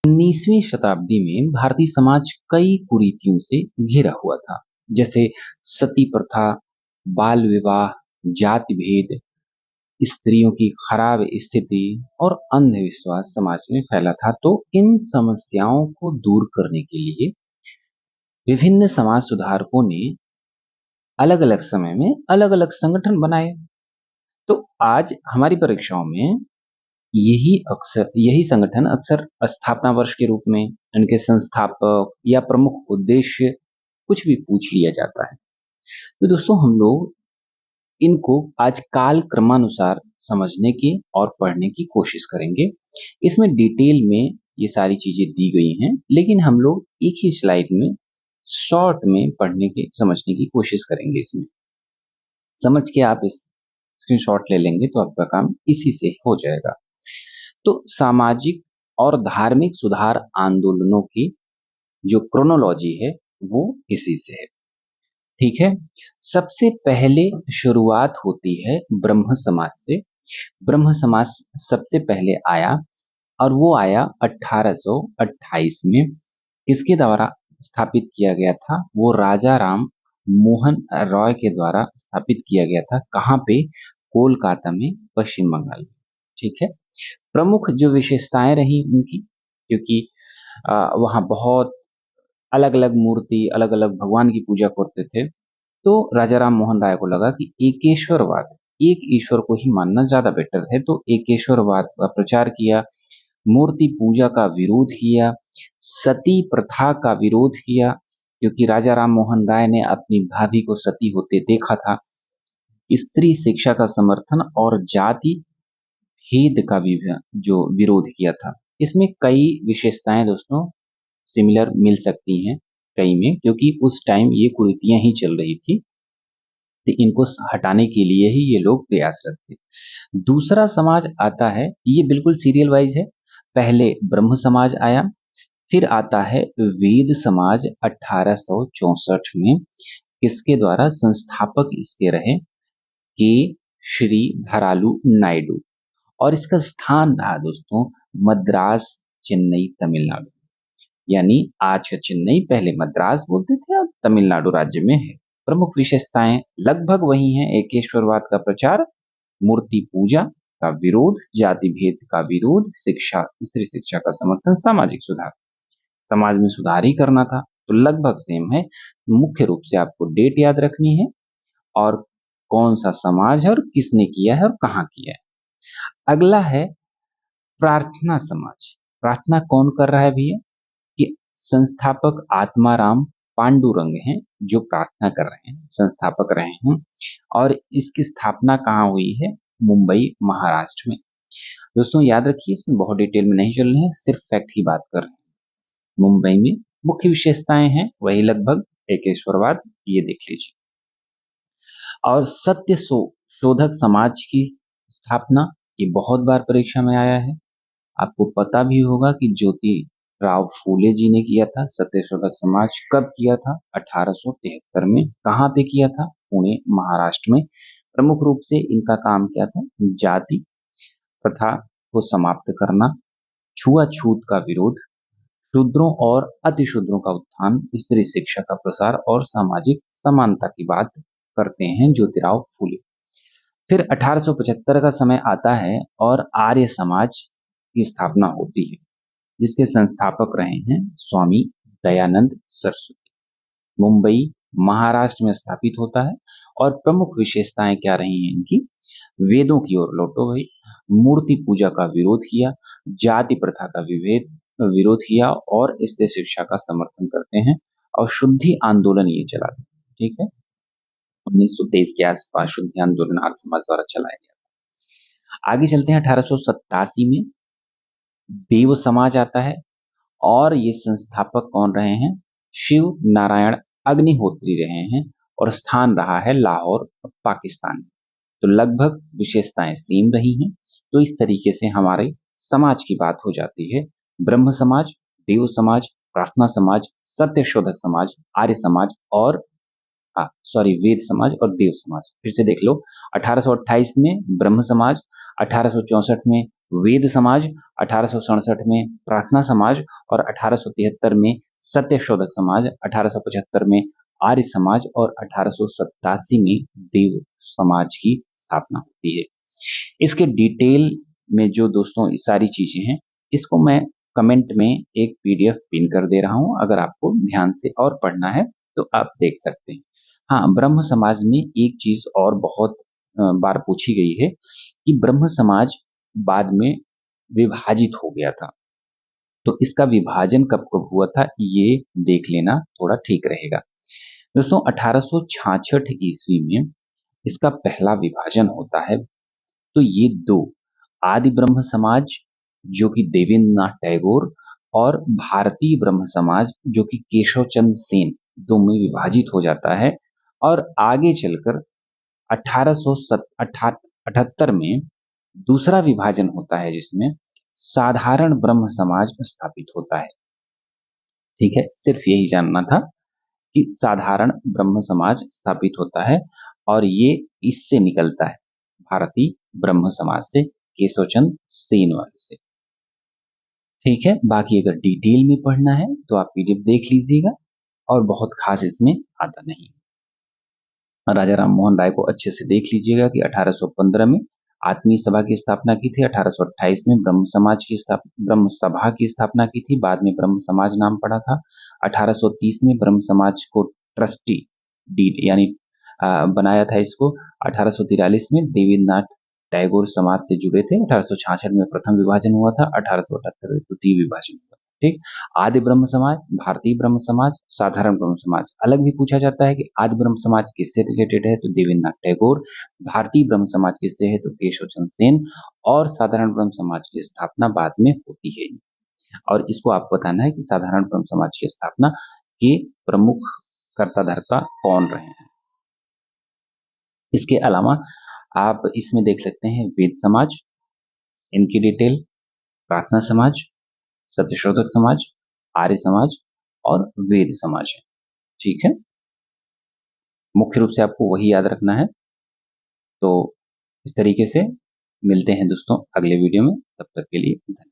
19वीं शताब्दी में भारतीय समाज कई कुरीतियों से घिरा हुआ था, जैसे सती प्रथा, बाल विवाह, जाति भेद, स्त्रियों की खराब स्थिति और अंधविश्वास समाज में फैला था। तो इन समस्याओं को दूर करने के लिए विभिन्न समाज सुधारकों ने अलग अलग समय में अलग अलग संगठन बनाए। तो आज हमारी परीक्षाओं में यही संगठन अक्सर स्थापना वर्ष के रूप में, इनके संस्थापक या प्रमुख उद्देश्य कुछ भी पूछ लिया जाता है। तो दोस्तों, हम लोग इनको आज काल क्रमानुसार समझने की और पढ़ने की कोशिश करेंगे। इसमें डिटेल में ये सारी चीजें दी गई हैं, लेकिन हम लोग एक ही स्लाइड में शॉर्ट में पढ़ने की समझने की कोशिश करेंगे। इसमें समझ के आप इस स्क्रीनशॉट ले लेंगे तो आपका काम इसी से हो जाएगा। तो सामाजिक और धार्मिक सुधार आंदोलनों की जो क्रोनोलॉजी है वो इसी से है। ठीक है। सबसे पहले शुरुआत होती है ब्रह्म समाज से। ब्रह्म समाज सबसे पहले आया और वो आया 1828 में। इसके द्वारा स्थापित किया गया था, वो राजा राम मोहन रॉय के द्वारा स्थापित किया गया था। कहाँ पे? कोलकाता में, पश्चिम बंगाल में। ठीक है। प्रमुख जो विशेषताएं रही उनकी, क्योंकि वहाँ बहुत अलग अलग मूर्ति, अलग अलग भगवान की पूजा करते थे, तो राजा राम मोहन राय को लगा कि एकेश्वरवाद, एक ईश्वर को ही मानना ज्यादा बेटर है। तो एकेश्वरवाद का प्रचार किया, मूर्ति पूजा का विरोध किया, सती प्रथा का विरोध किया, क्योंकि राजा राम मोहन राय ने अपनी भाभी को सती होते देखा था। स्त्री शिक्षा का समर्थन और जाति भेद का भी जो विरोध किया था। इसमें कई विशेषताएं दोस्तों सिमिलर मिल सकती हैं कई में, क्योंकि उस टाइम ये कुरीतियां ही चल रही थी, तो इनको हटाने के लिए ही ये लोग प्रयासरत थे। दूसरा समाज आता है, ये बिल्कुल सीरियल वाइज है। पहले ब्रह्म समाज आया, फिर आता है वेद समाज 1864 में। इसके द्वारा संस्थापक इसके रहे के श्री धरालू नायडू, और इसका स्थान रहा दोस्तों मद्रास, चेन्नई, तमिलनाडु। यानी आज का चेन्नई पहले मद्रास बोलते थे, अब तमिलनाडु राज्य में है। प्रमुख विशेषताएं लगभग वही हैं। एकेश्वरवाद का प्रचार, मूर्ति पूजा का विरोध, जाति भेद का विरोध, शिक्षा, स्त्री शिक्षा का समर्थन, सामाजिक सुधार, समाज में सुधार ही करना था। तो लगभग सेम है। मुख्य रूप से आपको डेट याद रखनी है और कौन सा समाज है और किसने किया है और कहाँ किया है। अगला है प्रार्थना समाज। प्रार्थना कौन कर रहा है भैया? कि संस्थापक आत्माराम पांडुरंग हैं जो प्रार्थना कर रहे हैं, संस्थापक रहे हैं। और इसकी स्थापना कहाँ हुई है? मुंबई, महाराष्ट्र में। दोस्तों याद रखिए, इसमें बहुत डिटेल में नहीं चल रहे हैं, सिर्फ फैक्ट की बात कर रहे हैं। मुंबई में मुख्य विशेषताएं हैं वही लगभग एकेश्वरवाद, ये देख लीजिए। और सत्य शोधक समाज की स्थापना, ये बहुत बार परीक्षा में आया है। आपको पता भी होगा कि ज्योति राव फूले जी ने किया था सत्यशोधक समाज। कब किया था? 1873 में। कहाँ पे किया था? पुणे, महाराष्ट्र में। प्रमुख रूप से इनका काम क्या था? जाति प्रथा को समाप्त करना, छुआछूत का विरोध, शूद्रों और अतिशूद्रों का उत्थान, स्त्री शिक्षा का प्रसार और सामाजिक समानता की बात करते हैं ज्योतिराव फूले। फिर 1875 का समय आता है और आर्य समाज की स्थापना होती है, जिसके संस्थापक रहे हैं स्वामी दयानंद सरस्वती। मुंबई, महाराष्ट्र में स्थापित होता है। और प्रमुख विशेषताएं क्या रही हैं इनकी? वेदों की ओर लौटो भाई, मूर्ति पूजा का विरोध किया, जाति प्रथा का विरोध किया और स्त्री शिक्षा का समर्थन करते हैं, और शुद्धि आंदोलन ये चलाते हैं। ठीक है। 1923 के आसपास शुद्धि आंदोलन आर्य समाज द्वारा चलाया गया। आगे चलते हैं। 1887 में देव समाज आता है, और ये संस्थापक कौन रहे हैं? शिव नारायण अग्निहोत्री रहे हैं, और स्थान रहा है लाहौर, पाकिस्तान। तो लगभग विशेषताएं सेम रही हैं। तो इस तरीके से हमारे समाज की बात हो जाती है। ब्रह्म समाज, देव समाज, प्रार्थना समाज, सत्य शोधक समाज, आर्य समाज और वेद समाज और देव समाज। फिर से देख लो, 1828 में ब्रह्म समाज, 1864 में वेद समाज, 1867 में प्रार्थना समाज और 1873 में सत्यशोधक समाज, 1875 में आर्य समाज और 1887 में देव समाज की स्थापना होती है। इसके डिटेल में जो दोस्तों ये सारी चीजें हैं, इसको मैं कमेंट में एक पीडीएफ पिन कर दे रहा हूं, अगर आपको ध्यान से और पढ़ना है तो आप देख सकते हैं। हाँ, ब्रह्म समाज में एक चीज और बहुत बार पूछी गई है कि ब्रह्म समाज बाद में विभाजित हो गया था, तो इसका विभाजन कब कब हुआ था ये देख लेना थोड़ा ठीक रहेगा। दोस्तों 1866 ईस्वी में इसका पहला विभाजन होता है। तो ये दो, आदि ब्रह्म समाज जो कि देवेंद्र नाथ टैगोर और भारतीय ब्रह्म समाज जो कि केशव चंद्र सेन, दो में विभाजित हो जाता है। और आगे चलकर 1878 में दूसरा विभाजन होता है जिसमें साधारण ब्रह्म समाज स्थापित होता है। ठीक है, सिर्फ यही जानना था कि साधारण ब्रह्म समाज स्थापित होता है और ये इससे निकलता है, भारतीय ब्रह्म समाज से, केशवचंद सेन वाले से। ठीक है, बाकी अगर डिटेल में पढ़ना है तो आप पीडीएफ देख लीजिएगा, और बहुत खास इसमें आता नहीं। राजा राम मोहन राय को अच्छे से देख लीजिएगा कि 1815 में आत्मीय सभा की स्थापना की थी, 1828 में ब्रह्म सभा की स्थापना की थी, बाद में ब्रह्म समाज नाम पड़ा था। 1830 में ब्रह्म समाज को ट्रस्टी डीड यानी बनाया था इसको। 1843 में देवेंद्रनाथ टैगोर समाज से जुड़े थे। 1866 में प्रथम विभाजन हुआ था, 1878 में द्वितीय विभाजन हुआ। ठीक, आदि ब्रह्म समाज, भारतीय ब्रह्म समाज, साधारण ब्रह्म समाज। अलग भी पूछा जाता है कि आदि ब्रह्म समाज किससे रिलेटेड है, तो देवेंद्रनाथ टैगोर। भारतीय ब्रह्म समाज किससे है, तो केशव चंद्र सेन। और साधारण ब्रह्म समाज की स्थापना बाद में होती है। और इसको आप बताना है कि साधारण ब्रह्म समाज की स्थापना के प्रमुख कर्ता धर्ता कौन रहे हैं। इसके अलावा आप इसमें देख सकते हैं वेद समाज, इनकी डिटेल, प्रार्थना समाज, सत्यशोधक समाज, आर्य समाज और वेद समाज है। ठीक है, मुख्य रूप से आपको वही याद रखना है। तो इस तरीके से मिलते हैं दोस्तों अगले वीडियो में, तब तक के लिए धन्यवाद।